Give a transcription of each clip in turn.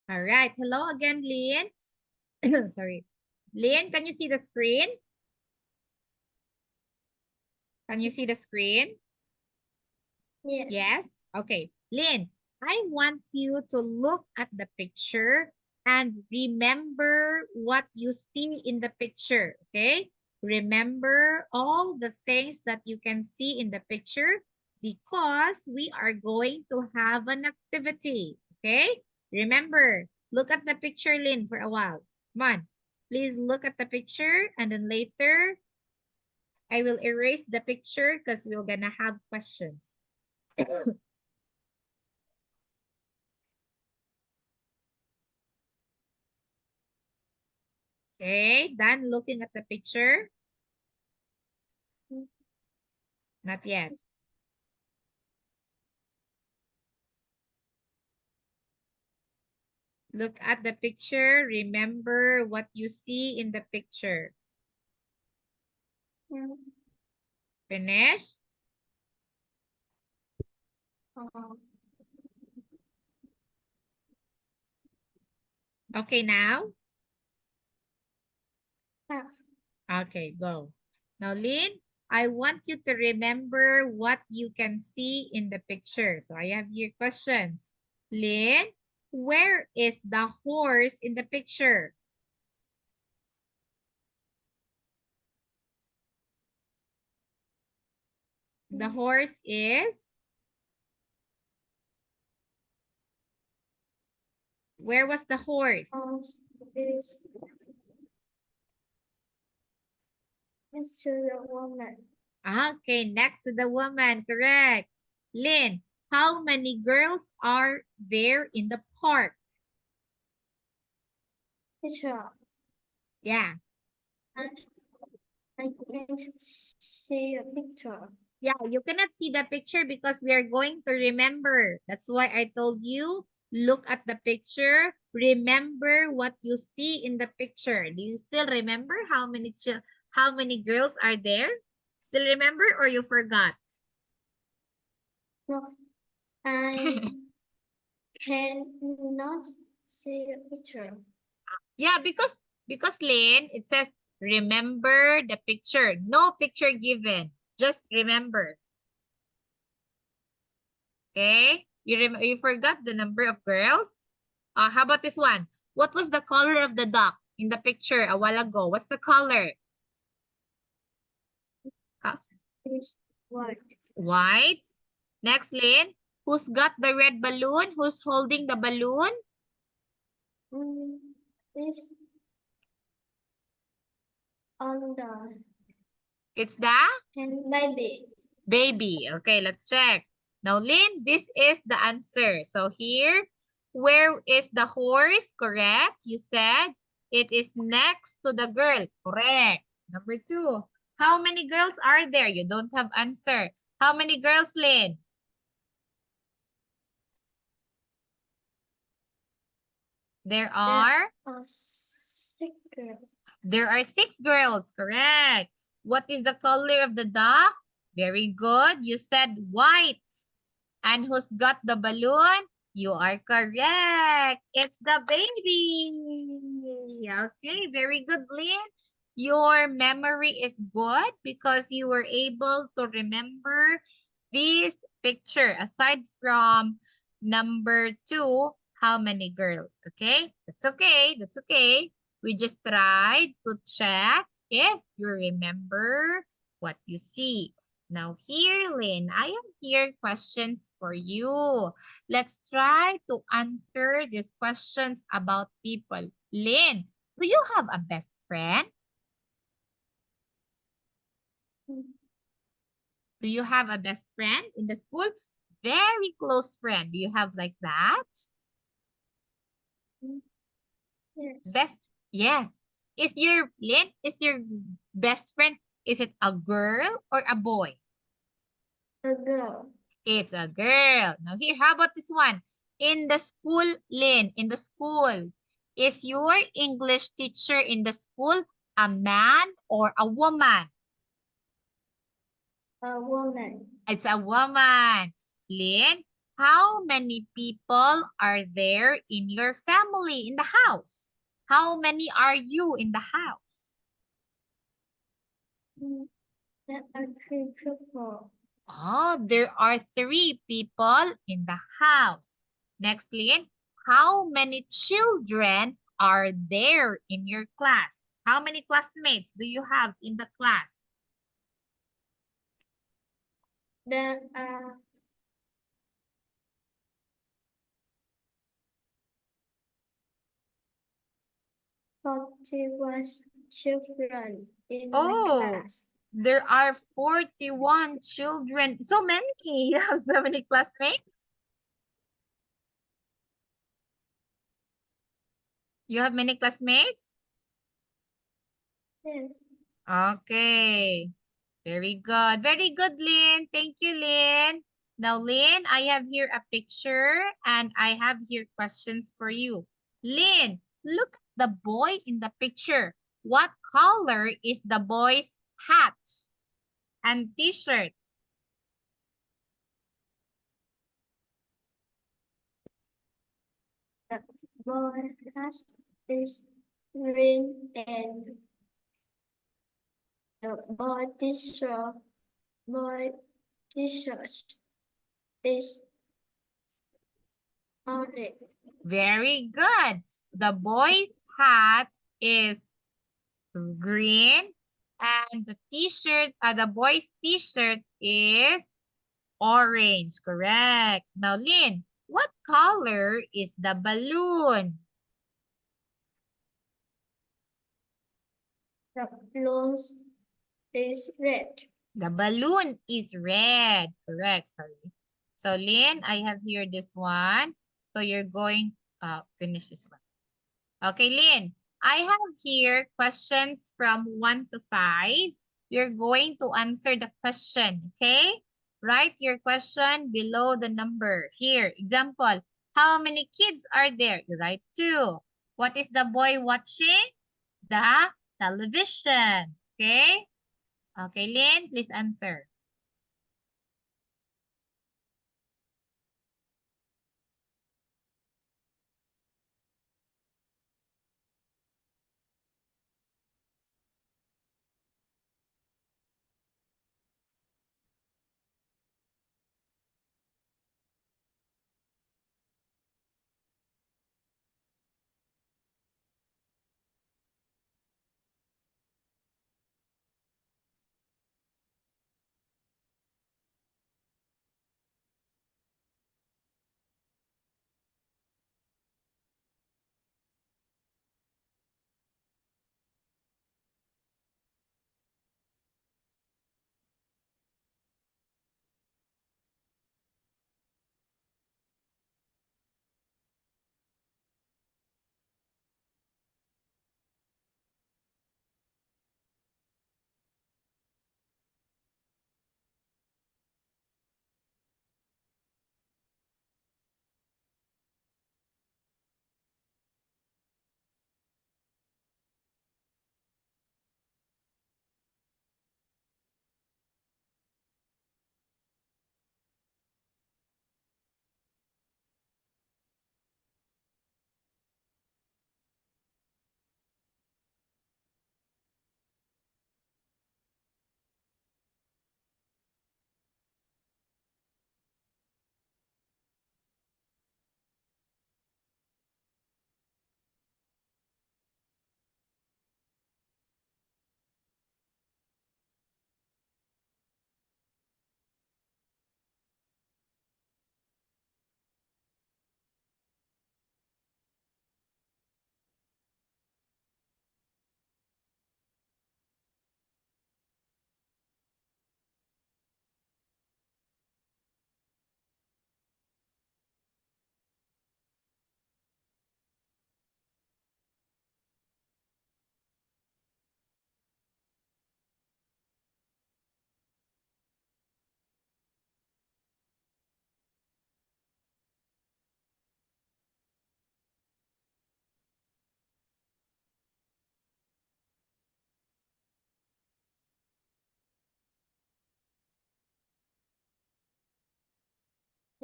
All right. Hello again, Lynn. Sorry. Lynn, can you see the screen? Can you see the screen? Yes. Yes? Okay. Lynn, I want you to look at the picture and remember what you see in the picture, okay? Remember all the things that you can see in the picture because we are going to have an activity, okay? Remember, look at the picture, Lynn, for a while. Come on. Please look at the picture and then later I will erase the picture because we're gonna have questions. Okay, done looking at the picture? Not yet. Look at the picture. Remember what you see in the picture. Finish? Okay, now? Okay, go. Now, Lynn, I want you to remember what you can see in the picture. So I have your questions. Lynn, where is the horse in the picture? The horse is? Where was the horse? Is next to the woman. Okay, next to the woman, correct. Lynn, how many girls are there in the park? Teacher, Yeah. I can't see a picture. Yeah, you cannot see the picture because we are going to remember. That's why I told you, look at the picture. Remember what you see in the picture. Do you still remember how many girls are there? Still remember or you forgot? No, I cannot see a picture. Yeah, because Lynn, it says remember the picture. No picture given. Just remember. Okay? You forgot the number of girls? How about this one? What was the color of the duck in the picture a while ago? What's the color? Uh, Is white. White. Next, Lynn. Who's got the red balloon? Who's holding the balloon? Is on the It's the and baby. baby. Okay, let's check. Now, Lynn, this is the answer. So here, where is the horse? Correct. You said it is next to the girl. Correct. Number two. How many girls are there? You don't have answer. How many girls, Lynn? There There are are six girls. there are six girls. Correct. What is the color of the duck? Very good. You said white. And who's got the balloon? You are correct. It's the baby. Okay, very good, Lynn. Your memory is good because you were able to remember this picture. Aside from number two, how many girls? Okay, that's okay. That's okay. We just tried to check if you remember what you see. Now here, Lynn, I am here questions for you. Let's try to answer these questions about people. Lynn, do you have a best friend? Do you have a best friend in the school? Very close friend. Do you have like that? Yes. Best, yes. If your Lynn is your best friend, is it a girl or a boy? A girl. It's a girl. Now here, how about this one? In the school, Lynn, in the school, is your English teacher in the school a man or a woman? A woman. It's a woman. Lynn, How many people are there in your family in the house? How many are you in the house? There are three people. Oh, there are 3 people in the house. Next, Lynn, how many children are there in your class? How many classmates do you have in the class? There are 41 children in my Oh, class. there are 41 children. So many. You have so many classmates? You have many classmates? Yes. Okay. Very good. Very good, Lynn. Thank you, Lynn. Now, Lynn, I have here a picture and I have here questions for you. Lynn, look at the boy in the picture. What color is the boy's hat and t-shirt? The boy has is green and the boy t-shirt is orange. Very good. The boy's hat is green and the t-shirt, the boy's t-shirt is orange. Correct. Now, Lynn, what color is the balloon? The balloons is red. The balloon is red. Correct. Sorry. So, Lynn, I have here this one. So, you're going finish this one. Okay, Lynn, I have here questions from 1 to 5. You're going to answer the question, okay? Write your question below the number. Here, example, how many kids are there? You write 2. What is the boy watching? The television, okay? Okay, Lynn, please answer.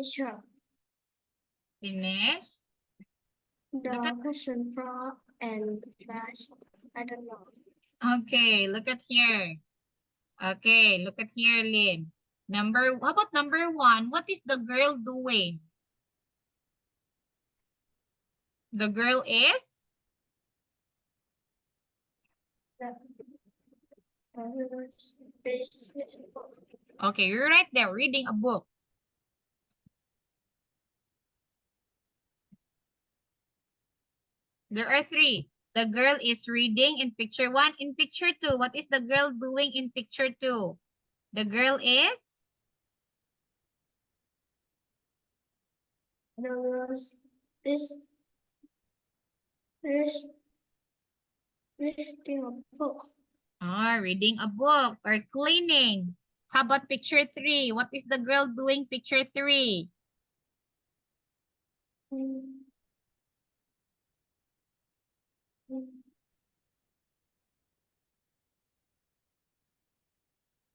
Sure. Finish. Look at, The question frog and flash. I don't know. okay, look at here. Okay, look at here, Lynn. How about number 1? What is the girl doing? The girl is? The first is Okay, you're right there, reading a book. There are 3. The girl is reading in picture 1. In picture 2, what is the girl doing in picture 2? The girl is? the rose is is reading a book. Reading a book or cleaning. How about picture 3? What is the girl doing picture 3? Mm, mm.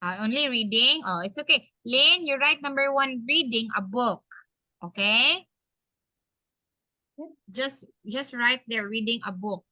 Only reading? Oh, it's okay. Lynn, you're right. Number 1, reading a book. Okay? Just right there, reading a book.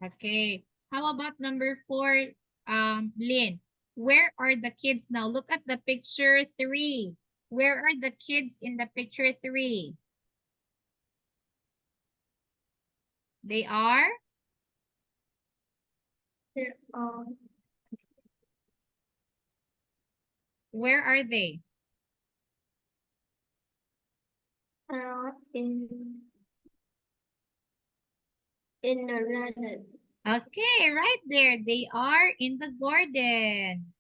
Okay. How about number 4, Lynn? Where are the kids now? Look at the picture 3. Where are the kids in the picture 3? They are? There Where are they? are in the garden. Okay, right there. They are in the garden.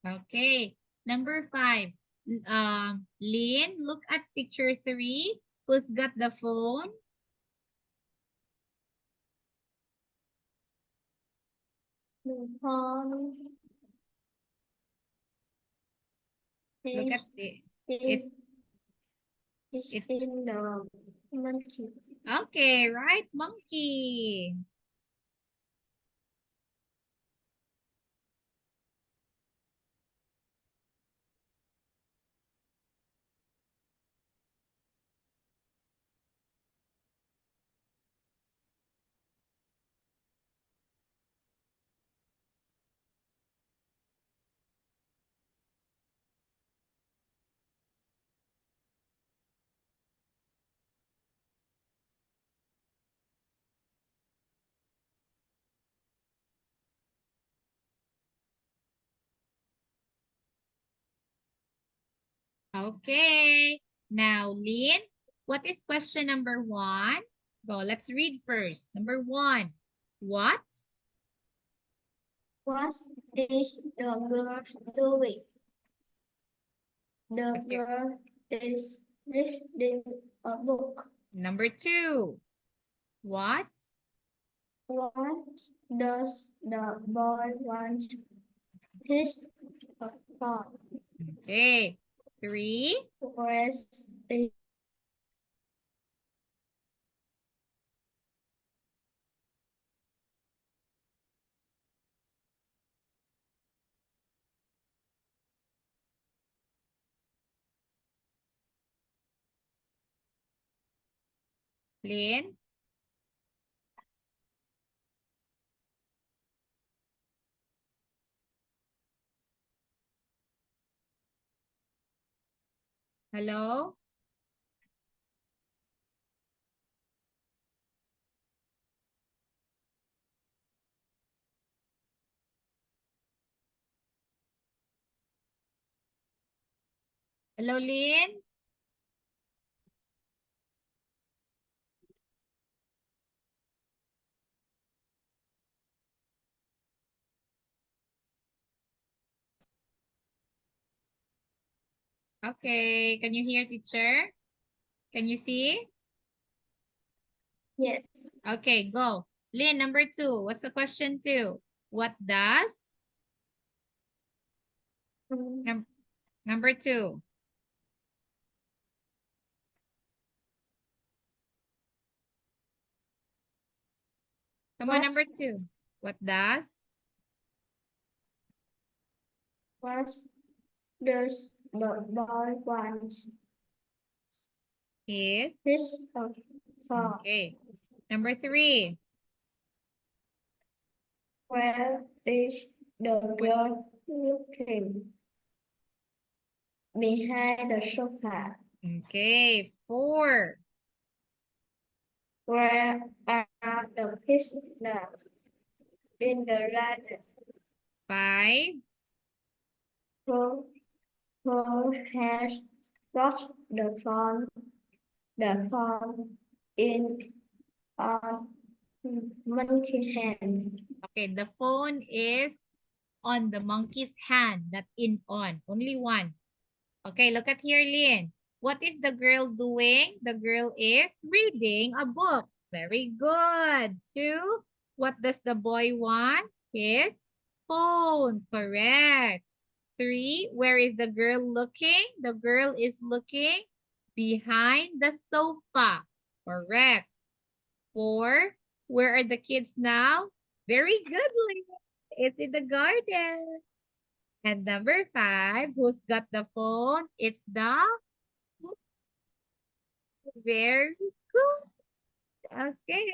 Okay. Number 5. Lynn, look at picture 3. Who's got the phone? The pond Look at is it. is It's is it's in the monkey. okay, right? Monkey. Okay. Now, Lynn, what is question number 1? Go, let's read first. Number 1. What? What is the girl doing? The What's your- girl is reading a book. Number 2. What? What does the boy want? His phone. Okay. 3. Where's the Lynn? Hello? Hello, Lynn? Okay. Can you hear, teacher? Can you see? yes? Okay, go. Lynn, number 2. What's the question 2? What does? Number 2. Come on, What number 2. What does? what does the boy want? Is? His phone. Okay. Number 3. Where is the girl looking? Behind the sofa. Okay. 4. Where are the kids now? In the garden. 5. Who has got the phone in a monkey hand? Okay, the phone is on the monkey's hand, not in on. Only one. Okay, look at here, Lynn. What is the girl doing? The girl is reading a book. Very good. 2. What does the boy want? His phone. Correct. 3. Where is the girl looking? The girl is looking behind the sofa. Correct. 4. Where are the kids now? Very good, Lynn. It's in the garden. And number 5, who's got the phone? It's the very good. Okay.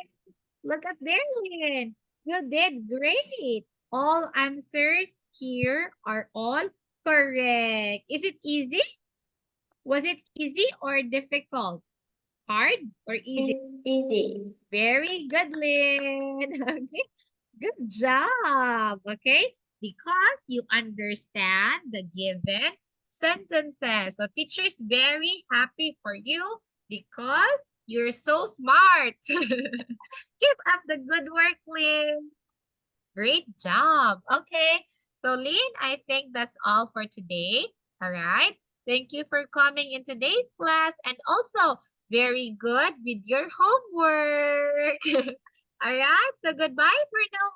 Look at there, Lynn. You did great. All answers here are all correct. Is it easy? Was it easy or difficult? Hard or easy? Easy. Very good, Lynn. Okay. Good job. Okay. Because you understand the given sentences. So teacher is very happy for you because you're so smart. Keep up the good work, Lynn. Great job. Okay. So Lynn, I think that's all for today. All right. Thank you for coming in today's class and also very good with your homework. All right. So goodbye for now.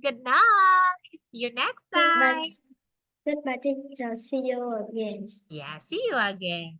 Good night. See you next time. Goodbye, teacher. See you again. Yeah, see you again.